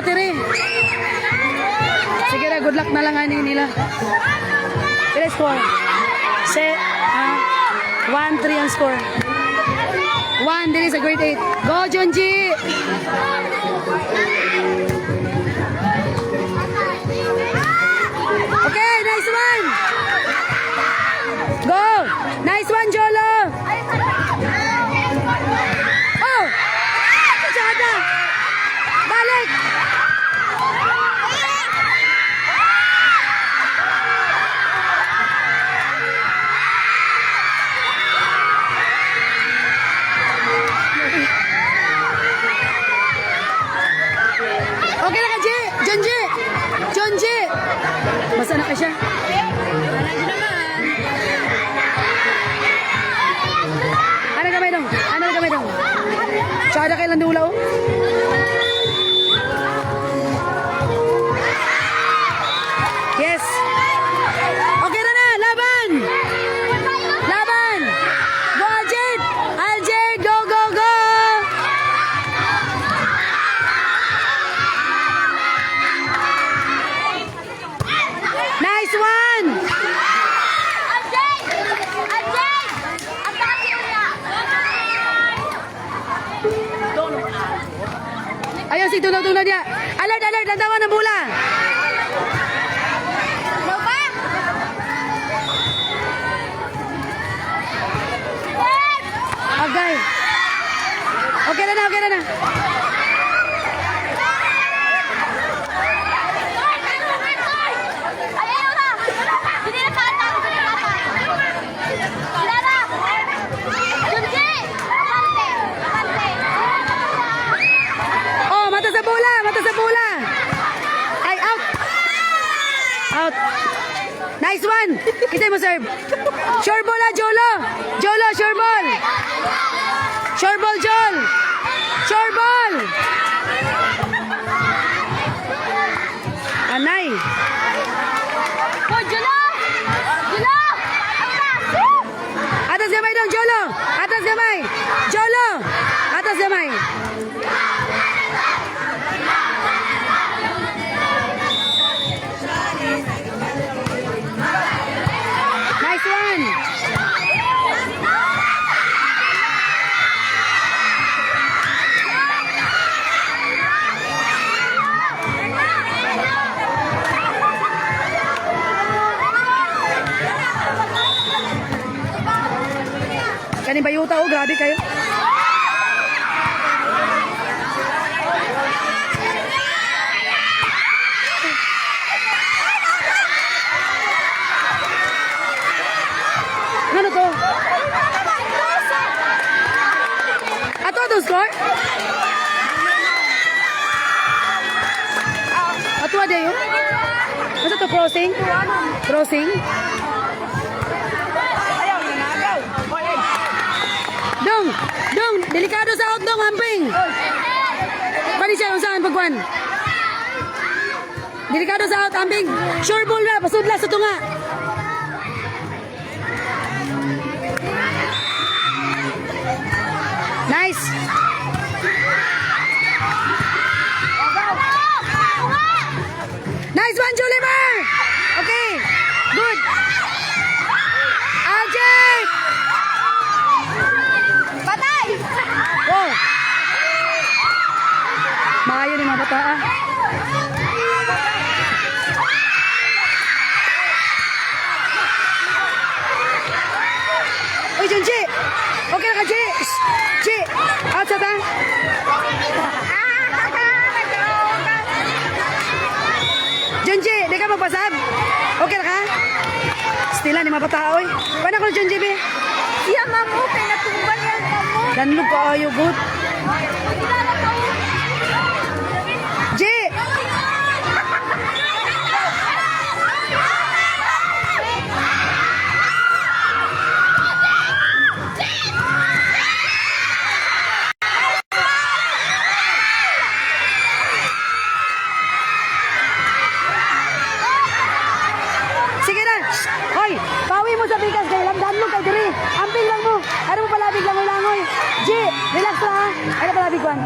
tiri. Sige na, good luck na lang ani nila. Kaya score. 1-3 ang score. 1 diri sa grade 8. Go, Junji! Okay, nice one! Go! Nice one, Jolo! Oh! Chada! Balik! Okay na ka, Ji! Junji! Junji! Basta na ka siya. Ano kamay dong? Ano kamay dong? Tsaka na kailan dula, oh? Yes! Okay na na! Laban! Laban! Go, Aljed! Aljed! Go, go, go! Nice one! Ayun si tunaw-tunaw dia. Alert, alert! Lantawan ng bola! Okay. Okay na na, okay na na. Oh, mata sa bola, mata sa bola. Ay, out. Out. Nice one. Kita mo serve. Sure ball, Jolo. Jolo, sure ball. Sure ball, Jol. Sure ball. Anay. Oh, Jolo! Jolo! Atas gamay dong, Jolo. Atas gamay. Jolo. Atas gamay. Nice one. Kanin bayuta, oh, grabe kayo. Ano to? Ato atong score? Ato ade yun? Ano to, crossing? Crossing? Dong! Dong! Delikado sa out, Dong! Hamping! Pari siya kung saan pagwan. Delikado sa out, Hamping! Sure ball na! Pasudla sa tunga! Nice! Nice one, Julimer! Okay! Good! Aljay! Patay! Wow! Maayo ni mga bata, ah. Uy, Junji! Okay na ka, Ji! Ji! Outside, ah! Junji, di ka magpasab? Okay na ka? Stila ni mga bata, oy. Paano ko, Junji, be? Siya, mamu, pinatumban yan, mamu. Danlog ka, ayo, good. Ji! Sige na! Hoy! Pawi mo sa bigas, kay lamdan mo, kay diri. Amping lang mo. Ano mo palabig lang, langoy. Ji! Relax lang, ha? Ano palabig, Juan?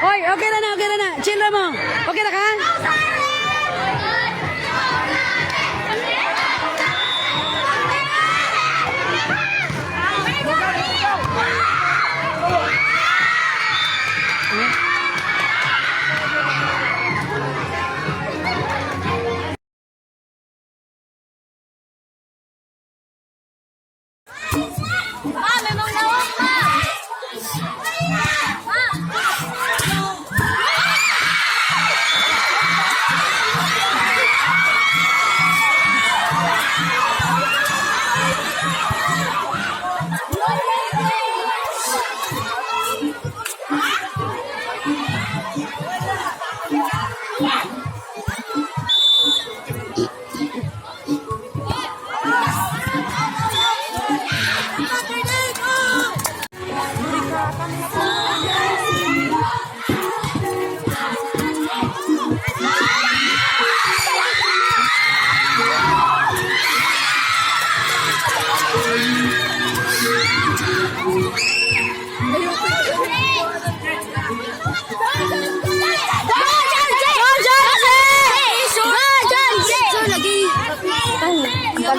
Oy, okay na na, okay na na. Chill na mo. Okay na ka? Ma, may mga nawak ma.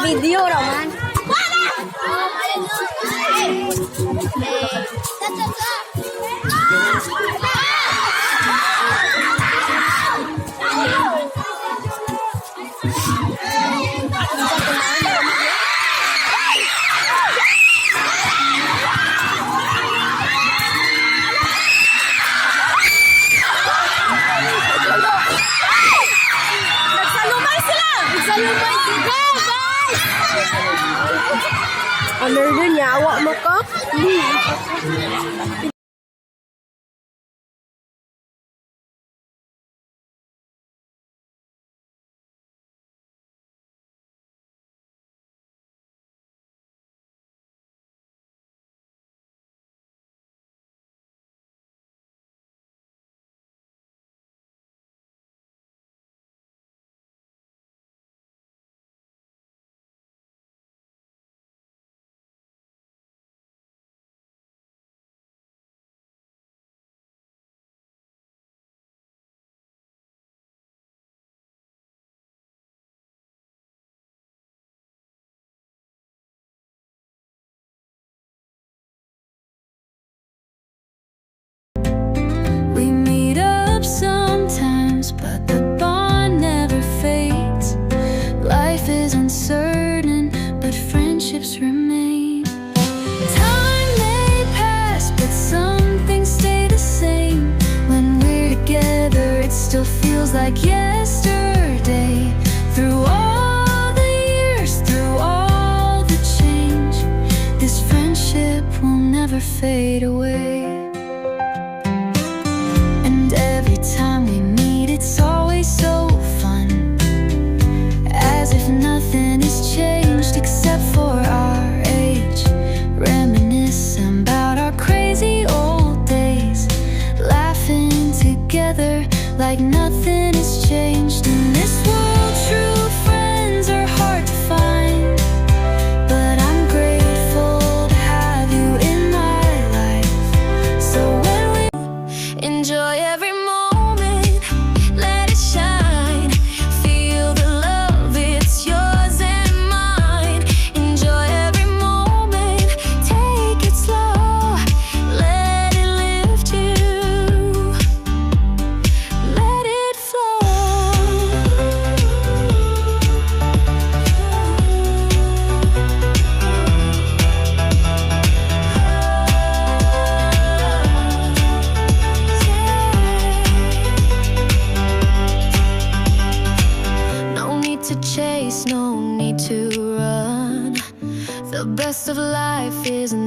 Video raman. Nagsalumay sila! Nagsalumay sila! Honor dun, yawa mo ka? We meet up sometimes, but the bond never fades. Life is uncertain, but friendships remain. Time may pass, but some things stay the same. When we're together, it still feels like yesterday. Through all the years, through all the change, this friendship will never fade away. And every time we meet, it's always so fun, as if nothing has changed except for our age. Reminiscing about our crazy old days, laughing together like nothing has changed. In this world, true friends are hard to find, but I'm grateful to have you in my life. So when we enjoy every moment, let it shine. Feel the love, it's yours and mine. Enjoy every moment, take it slow. Let it lift you, let it No need to chase, no need to run. The best of life isn't